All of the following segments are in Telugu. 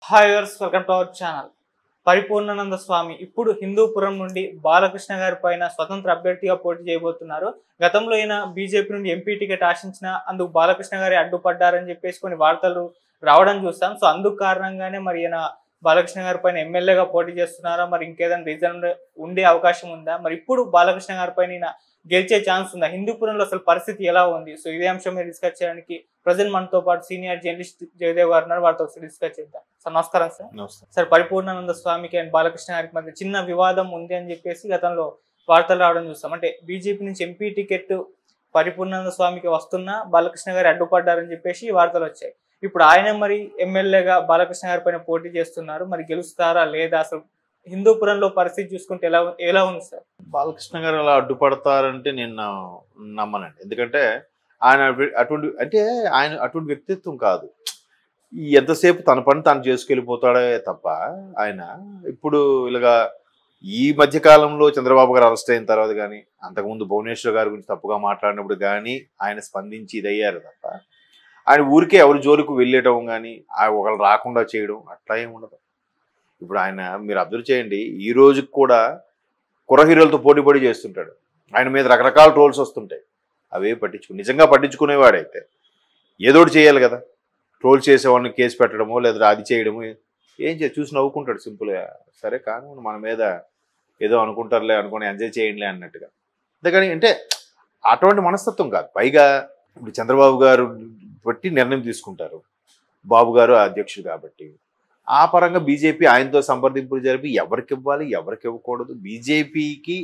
Hi viewers, welcome to our channel. Paripoornananda Swami ఇప్పుడు హిందూపురం నుండి బాలకృష్ణ గారి పైన స్వతంత్ర అభ్యర్థిగా పోటీ చేయబోతున్నారు. గతంలో ఈయన బీజేపీ నుండి ఎంపీ టికెట్ ఆశించిన అందుకు బాలకృష్ణ గారి అడ్డుపడ్డారని చెప్పేసి కొన్ని వార్తలు రావడం చూస్తాం. సో అందుకు కారణంగానే మరి ఈయన బాలకృష్ణ గారి పైన ఎమ్మెల్యేగా పోటీ చేస్తున్నారా, మరి ఇంకేదైనా రీజన్ ఉండే అవకాశం ఉందా, మరి ఇప్పుడు బాలకృష్ణ గారి పైన ఈయన గెలిచే ఛాన్స్ ఉందా, హిందూపురంలో అసలు పరిస్థితి ఎలా ఉంది? సో ఇదే అంశం మీద డిస్కస్ చేయడానికి ప్రజెంట్ మనతో పాటు సీనియర్ జర్నలిస్ట్ జయదేవ్ గారు ఉన్నారు. వారితో ఒకసారి డిస్కస్ చేద్దాం. సార్ నమస్కారం. సార్ పరిపూర్ణానంద స్వామికి అండ్ బాలకృష్ణ గారికి మధ్య చిన్న వివాదం ఉంది అని చెప్పేసి గతంలో వార్తలు రావడం చూస్తాం. అంటే బీజేపీ నుంచి ఎంపీ టికెట్ పరిపూర్ణానంద స్వామికి వస్తున్నా బాలకృష్ణ గారు అడ్డుపడ్డారని చెప్పేసి వార్తలు వచ్చాయి. ఇప్పుడు ఆయన మరి ఎమ్మెల్యేగా బాలకృష్ణ గారి పైన పోటీ చేస్తున్నారు. మరి గెలుస్తారా లేదా? అసలు హిందూపురంలో పరిస్థితి చూసుకుంటే ఎలా ఉంది సార్? బాలకృష్ణ గారు అలా అడ్డుపడతారంటే నేను నమ్మనండి. ఎందుకంటే ఆయన అటువంటి వ్యక్తిత్వం కాదు. ఎంతసేపు తన పని తాను చేసుకెళ్ళిపోతాడే తప్ప ఆయన ఇప్పుడు ఇలాగా ఈ మధ్య కాలంలో చంద్రబాబు గారు అరెస్ట్ అయిన తర్వాత కానీ అంతకుముందు భువనేశ్వర్ గారి గురించి తప్పుగా మాట్లాడినప్పుడు కానీ ఆయన స్పందించి ఇదయ్యారు తప్ప ఆయన ఊరికే ఎవరి జోలికి వెళ్ళటం కానీ ఒకళ్ళు రాకుండా చేయడం అట్లా ఏమి ఉండదు. ఇప్పుడు ఆయన మీరు అబ్జర్వ్ చేయండి, ఈ రోజుకి కూడా కుర్ర హీరోలతో పోటీ చేస్తుంటాడు. ఆయన మీద రకరకాల ట్రోల్స్ వస్తుంటాయి. అవే నిజంగా పట్టించుకునేవాడైతే ఏదోటి చేయాలి కదా. ట్రోల్ చేసేవాడిని కేసు పెట్టడమో లేదా అది చేయడమో ఏం చూసి నవ్వుకుంటాడు సింపుల్గా. సరే కానీ మన మీద ఏదో అనుకుంటారులే అనుకుని ఎంజాయ్ చేయండిలే అన్నట్టుగా. అంతేకాని అంటే అటువంటి మనస్తత్వం కాదు. పైగా ఇప్పుడు చంద్రబాబు గారు బట్టి నిర్ణయం తీసుకుంటారు. బాబు గారు అధ్యక్షుడు కాబట్టి ఆ పరంగా బీజేపీ ఆయనతో సంప్రదింపులు జరిపి ఎవరికి ఇవ్వాలి ఎవరికి ఇవ్వకూడదు. బీజేపీకి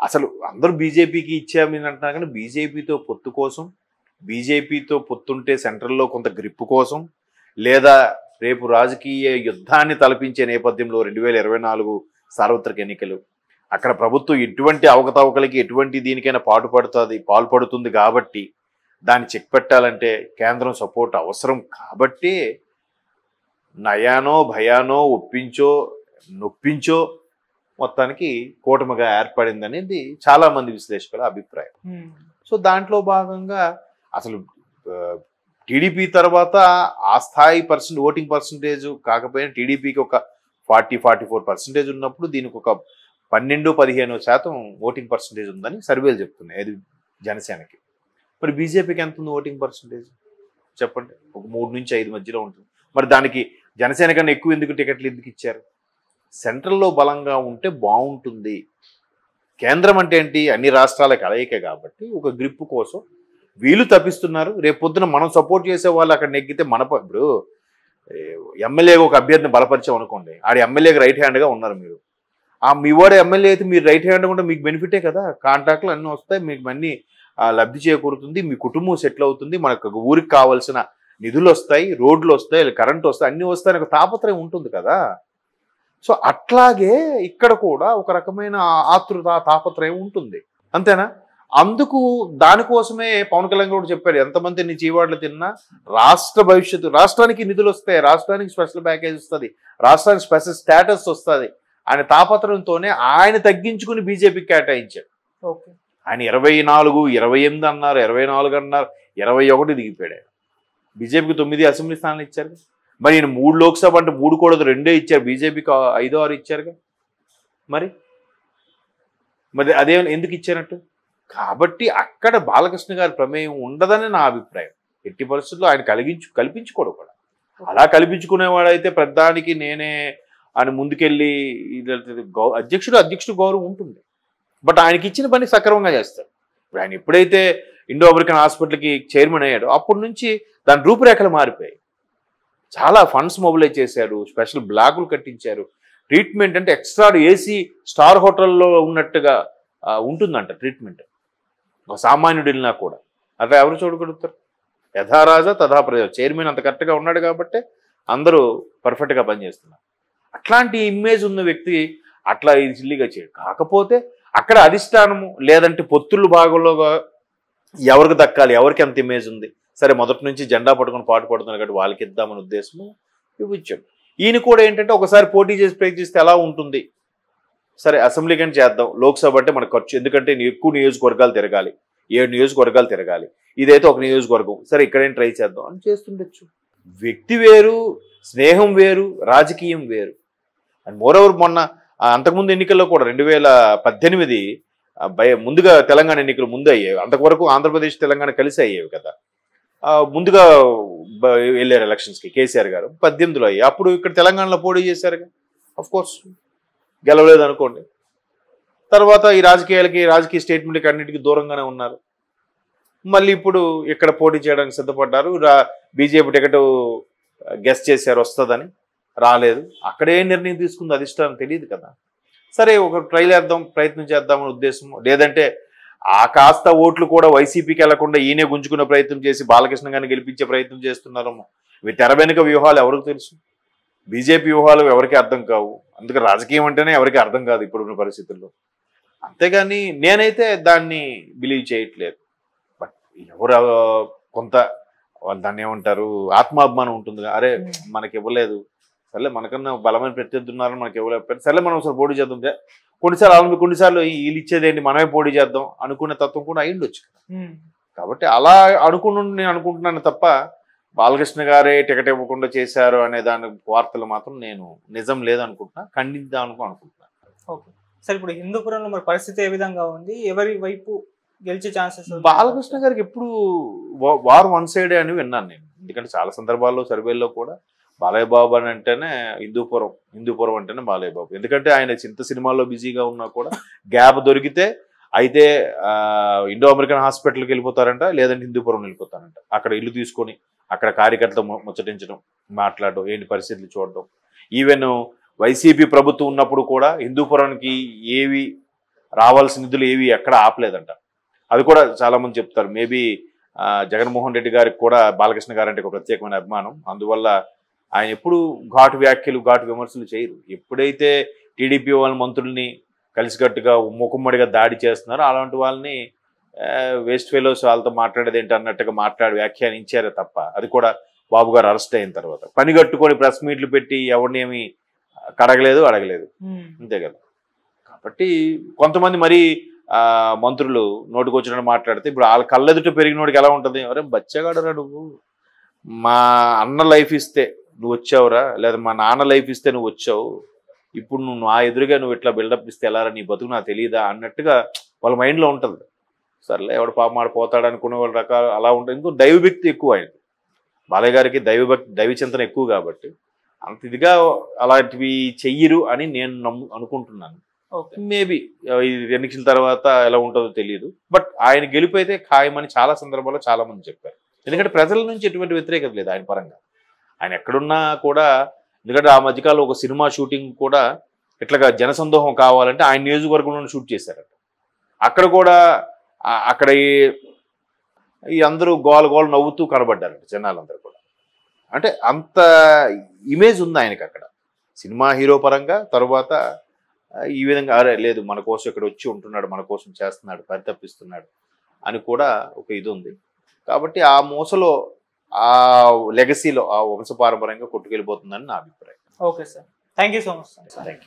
అసలు అందరూ బీజేపీకి ఇచ్చామని అంటున్నారు కానీ బీజేపీతో పొత్తు కోసం, బీజేపీతో పొత్తుంటే సెంట్రల్లో కొంత గ్రిప్పు కోసం, లేదా రేపు రాజకీయ యుద్ధాన్ని తలపించే నేపథ్యంలో 2024 సార్వత్రిక ఎన్నికలు అక్కడ ప్రభుత్వం ఎటువంటి అవకతవకలకి ఎటువంటి దీనికైనా పాల్పడుతుంది కాబట్టి దాన్ని చెక్ పెట్టాలంటే కేంద్రం సపోర్ట్ అవసరం కాబట్టి నయానో భయానో ఒప్పించో నొప్పించో మొత్తానికి కూటమిగా ఏర్పడింది అనేది చాలా మంది విశ్లేషకుల అభిప్రాయం. సో దాంట్లో భాగంగా అసలు టీడీపీ తర్వాత ఆ స్థాయి ఓటింగ్ పర్సంటేజ్ కాకపోయినా టీడీపీకి ఒక 40-44% ఉన్నప్పుడు దీనికి ఒక 12-15% ఓటింగ్ పర్సంటేజ్ ఉందని సర్వేలు చెప్తున్నాయి. అది జనసేనకి. మరి బీజేపీకి ఎంత ఉంది ఓటింగ్ పర్సంటేజ్ చెప్పండి? ఒక 3 నుంచి 5 మధ్యలో ఉంటుంది. మరి దానికి జనసేన కన్నా ఎక్కువ టికెట్లు ఎందుకు ఇచ్చారు? సెంట్రల్లో బలంగా ఉంటే బాగుంటుంది. కేంద్రం అంటే ఏంటి? అన్ని రాష్ట్రాల కలయిక కాబట్టి ఒక గ్రిప్ కోసం వీళ్ళు తప్పిస్తున్నారు. రేపు పొద్దున మనం సపోర్ట్ చేసే వాళ్ళు అక్కడ నెగ్గితే ఇప్పుడు ఎమ్మెల్యేగా ఒక అభ్యర్థిని బలపరిచాం అనుకోండి, ఆడ ఎమ్మెల్యేకి రైట్ హ్యాండ్గా ఉన్నారు మీరు. మీ వాడు ఎమ్మెల్యే అయితే మీరు రైట్ హ్యాండ్ ఉంటే మీకు బెనిఫిటే కదా. కాంట్రాక్ట్లు అన్నీ వస్తాయి, మీకు అన్నీ లబ్ధి చేకూరుతుంది, మీ కుటుంబం సెటిల్ అవుతుంది, మనకు ఊరికి కావాల్సిన నిధులు వస్తాయి, రోడ్లు వస్తాయి, కరెంటు వస్తాయి, అన్నీ వస్తాయని ఒక తాపత్రయం ఉంటుంది కదా. సో అట్లాగే ఇక్కడ కూడా ఒక రకమైన ఆతృత తాపత్రయం ఉంటుంది, అంతేనా? అందుకు దానికోసమే పవన్ కళ్యాణ్ కూడా చెప్పారు, ఎంతమంది నీ చీవాట్లు తిన్నా రాష్ట్ర భవిష్యత్తు, రాష్ట్రానికి నిధులు వస్తాయి, రాష్ట్రానికి స్పెషల్ ప్యాకేజ్ వస్తుంది, రాష్ట్రానికి స్పెషల్ స్టేటస్ వస్తుంది ఆయన తాపత్రయంతోనే ఆయన తగ్గించుకుని బీజేపీకి కేటాయించాడు. ఆయన 24, 28 అన్నారు, 24 అన్నారు, 21 దిగిపోయాడు. బీజేపీకి 9 అసెంబ్లీ స్థానాలు ఇచ్చారు. మరి ఈయన 3 లోక్సభ అంటే 3 కూడా 2 ఇచ్చారు, బీజేపీకి 5-6 ఇచ్చారుగా. మరి అదే ఎందుకు ఇచ్చారట్టు? కాబట్టి అక్కడ బాలకృష్ణ గారి ప్రమేయం ఉండదని నా అభిప్రాయం. ఎట్టి పరిస్థితుల్లో ఆయన కల్పించుకోడు కూడా. అలా కల్పించుకునేవాడైతే ప్రధానికి నేనే ఆయన ముందుకెళ్ళి అధ్యక్షుడు గౌరవం ఉంటుంది. బట్ ఆయనకి ఇచ్చిన పని సక్రమంగా చేస్తారు. ఇప్పుడు ఆయన ఎప్పుడైతే ఇండో అమెరికన్ హాస్పిటల్కి చైర్మన్ అయ్యాడో అప్పటి నుంచి దాని రూపురేఖలు మారిపోయాయి. చాలా ఫండ్స్ మొబిలైజ్ చేశారు, స్పెషల్ బ్లాకులు కట్టించారు, ట్రీట్మెంట్ అంటే ఎక్స్ట్రా ఏసీ స్టార్ హోటల్లో ఉన్నట్టుగా ఉంటుందంట ట్రీట్మెంట్. ఒక సామాన్యుడు వెళ్ళినా కూడా అట్లా ఎవరు చూడగలుగుతారు? యథారాజా తథా ప్రజా. చైర్మన్ అంత కరెక్ట్గా ఉన్నాడు కాబట్టి అందరూ పర్ఫెక్ట్గా పనిచేస్తున్నారు. అట్లాంటి ఇమేజ్ ఉన్న వ్యక్తి అట్లా సిల్లిగా చేయడు. కాకపోతే అక్కడ అధిష్టానము లేదంటే పొత్తుళ్ళు భాగంలో ఎవరికి దక్కాలి, ఎవరికి ఎంత ఇమేజ్ ఉంది, సరే మొదటి నుంచి జెండా పట్టుకుని పాటు పడుతున్నారు కాబట్టి వాళ్ళకి ఇద్దామని ఉద్దేశం ఇవ్వచ్చాడు. ఈయన కూడా ఏంటంటే ఒకసారి పోటీ చేసి ప్రయత్నిస్తే ఎలా ఉంటుంది, సరే అసెంబ్లీ కానీ చేద్దాం, లోక్సభ అంటే మనకు ఖర్చు, ఎందుకంటే ఎక్కువ నియోజకవర్గాలు తిరగాలి, 7 నియోజకవర్గాలు తిరగాలి, ఇదైతే ఒక నియోజకవర్గం, సరే ఇక్కడేం ట్రై చేద్దాం అని చేస్తుండొచ్చు. వ్యక్తి వేరు, స్నేహం వేరు, రాజకీయం వేరు. అండ్ మోరోవర్ మొన్న అంతకుముందు ఎన్నికల్లో కూడా 2018 ముందుగా తెలంగాణ ఎన్నికలు ముందు అయ్యేవి. అంతవరకు ఆంధ్రప్రదేశ్ తెలంగాణ కలిసి అయ్యేవి కదా. ముందుగా వెళ్ళారు ఎలక్షన్స్కి కేసీఆర్ గారు. 18లో అయ్యాయి. అప్పుడు ఇక్కడ తెలంగాణలో పోటీ చేశారు. అఫ్ కోర్స్ గెలవలేదు అనుకోండి. తర్వాత ఈ రాజకీయ స్టేట్మెంట్కి అన్నిటికీ దూరంగానే ఉన్నారు. మళ్ళీ ఇప్పుడు ఇక్కడ పోటీ చేయడానికి సిద్ధపడ్డారు. బీజేపీ టికెట్ గెస్ చేశారు వస్తుందని, రాలేదు. అక్కడే నిర్ణయం తీసుకుంది అధిష్టానం తెలియదు కదా. సరే ఒక ప్రయత్నం చేద్దామని ఉద్దేశం, లేదంటే ఆ కాస్త ఓట్లు కూడా వైసీపీకి వెళ్లకుండా ఈయనే గుంజుకునే ప్రయత్నం చేసి బాలకృష్ణ గారిని గెలిపించే ప్రయత్నం చేస్తున్నారేమో. ఇవి తెర వెనుక వ్యూహాలు ఎవరికి తెలుసు? బీజేపీ వ్యూహాలు ఎవరికి అర్థం కావు. అందుకే రాజకీయం అంటేనే ఎవరికి అర్థం కాదు ఇప్పుడున్న పరిస్థితుల్లో. అంతేగాని నేనైతే దాన్ని బిలీవ్ చేయట్లేదు. బట్ ఎవరు కొంత దాన్ని ఏమంటారు, ఆత్మాభిమానం ఉంటుంది. అరే మనకి ఇవ్వలేదు, సర్లే మనకన్నా బలమైన ప్రత్యర్థి ఉన్నారని మనకి ఇవ్వలేకపోయారు, సర్లే మనం ఒకసారి పోటీ చేద్దాం. కొన్నిసార్లు వీళ్ళు ఇచ్చేదేంటి మనమే పోటీ చేద్దాం అనుకునే తత్వం కూడా అయ్యిండొచ్చు. కాబట్టి అలా నేను అనుకుంటున్నాను తప్ప బాలకృష్ణ గారే టికెట్ ఇవ్వకుండా చేశారు అనే దాని వార్తలు మాత్రం నేను నిజం లేదనుకుంటున్నా, ఖండిద్దాం అనుకుంటున్నాను. ఓకే సార్, ఇప్పుడు హిందూపురంలో మరి పరిస్థితి ఏ విధంగా ఉంది? ఎవరి వైపు గెలిచే ఛాన్సెస్? బాలకృష్ణ గారికి ఎప్పుడు వార్ వన్ సైడే అని విన్నాను నేను. ఎందుకంటే చాలా సందర్భాల్లో సర్వేల్లో కూడా బాలయ్య బాబు అని అంటేనే హిందూపురం అంటేనే బాలయ్య బాబు. ఎందుకంటే ఆయన చింత సినిమాల్లో బిజీగా ఉన్నా కూడా గ్యాప్ దొరికితే అయితే ఇండో అమెరికన్ హాస్పిటల్కి వెళ్ళిపోతారంట, లేదంటే హిందూపురం వెళ్ళిపోతారంట. అక్కడ ఇల్లు తీసుకొని అక్కడ కార్యకర్తలు ముచ్చటించడం, మాట్లాడడం, ఏంటి పరిస్థితులు చూడడం. ఈవెన్ వైసీపీ ప్రభుత్వం ఉన్నప్పుడు కూడా హిందూపురానికి ఏవి రావాల్సిన నిధులు ఏవి ఎక్కడ ఆపలేదంట. అది కూడా చాలా మంది చెప్తారు. మేబీ జగన్మోహన్ రెడ్డి గారికి కూడా బాలకృష్ణ గారు అంటే ఒక ప్రత్యేకమైన అభిమానం. అందువల్ల ఆయన ఎప్పుడు ఘాటు వ్యాఖ్యలు, ఘాటు విమర్శలు చేయరు. ఎప్పుడైతే టీడీపీ వాళ్ళ మంత్రుల్ని కలిసికట్టుగా మూకుమ్మడిగా దాడి చేస్తున్నారో అలాంటి వాళ్ళని వేస్ట్ ఫెలోస్ వాళ్ళతో మాట్లాడేది ఏంటి అన్నట్టుగా వ్యాఖ్యానించారే తప్ప, అది కూడా బాబు గారు అరెస్ట్ అయిన తర్వాత పని కట్టుకొని ప్రెస్ మీట్లు పెట్టి ఎవరిని ఏమి అడగలేదు. అంతే కదా. కాబట్టి కొంతమంది మరీ మంత్రులు నోటుకొచ్చినట్టు మాట్లాడితే ఇప్పుడు వాళ్ళ కళ్ళెదుట పెరిగినోడికి ఎలా ఉంటుంది? ఎవరే బచ్చగాడరా నువ్వు, మా అన్న లైఫ్ ఇస్తే నువ్వు వచ్చావురా, లేదా మా నాన్న లైఫ్ ఇస్తే నువ్వు వచ్చావు, ఇప్పుడు నువ్వు నా ఎదురుగా నువ్వు ఇట్లా బిల్డప్ ఇస్తే ఎలారా, నీ బతుకు నాకు తెలియదా అన్నట్టుగా వాళ్ళ మైండ్లో ఉంటుంది. సర్లే ఎవడు పాపం ఆడిపోతాడు అనుకునే వాళ్ళ రకాలు అలా ఉంటుంది. ఇంకో దైవభక్తి ఎక్కువ ఆయన. బాలయ్య గారికి దైవ చింతన ఎక్కువ కాబట్టి అంత ఇదిగా అలాంటివి చెయ్యరు అని నేను అనుకుంటున్నాను. మేబీ ఎన్నికల తర్వాత ఎలా ఉంటుందో తెలియదు. బట్ ఆయన గెలుపు అయితే ఖాయమని చాలా సందర్భాల్లో చాలా మంది చెప్పారు. ఎందుకంటే ప్రజల నుంచి ఎటువంటి వ్యతిరేకత లేదు ఆయన పరంగా. ఆయన ఎక్కడున్నా కూడా, ఎందుకంటే ఆ మధ్యకాలంలో ఒక సినిమా షూటింగ్ కూడా ఇట్లాగా జనసందోహం కావాలంటే ఆయన నియోజకవర్గంలో షూట్ చేశారట. అక్కడ కూడా అక్కడ ఈ అందరూ గోల నవ్వుతూ కనబడ్డారట జనాలందరూ కూడా. అంటే అంత ఇమేజ్ ఉంది ఆయనకి అక్కడ సినిమా హీరో పరంగా. తర్వాత ఈ విధంగా అరే లేదు మన కోసం ఇక్కడ వచ్చి ఉంటున్నాడు, మన కోసం చేస్తున్నాడు, పరితపిస్తున్నాడు అని కూడా ఒక ఇది ఉంది. కాబట్టి ఆ మోసలో, ఆ లెగసీలో, ఆ వంశపారంపర్యంగా కొట్టుకెళ్ళిపోతుందని నా అభిప్రాయం. Okay sir, thank you so much. Thank you.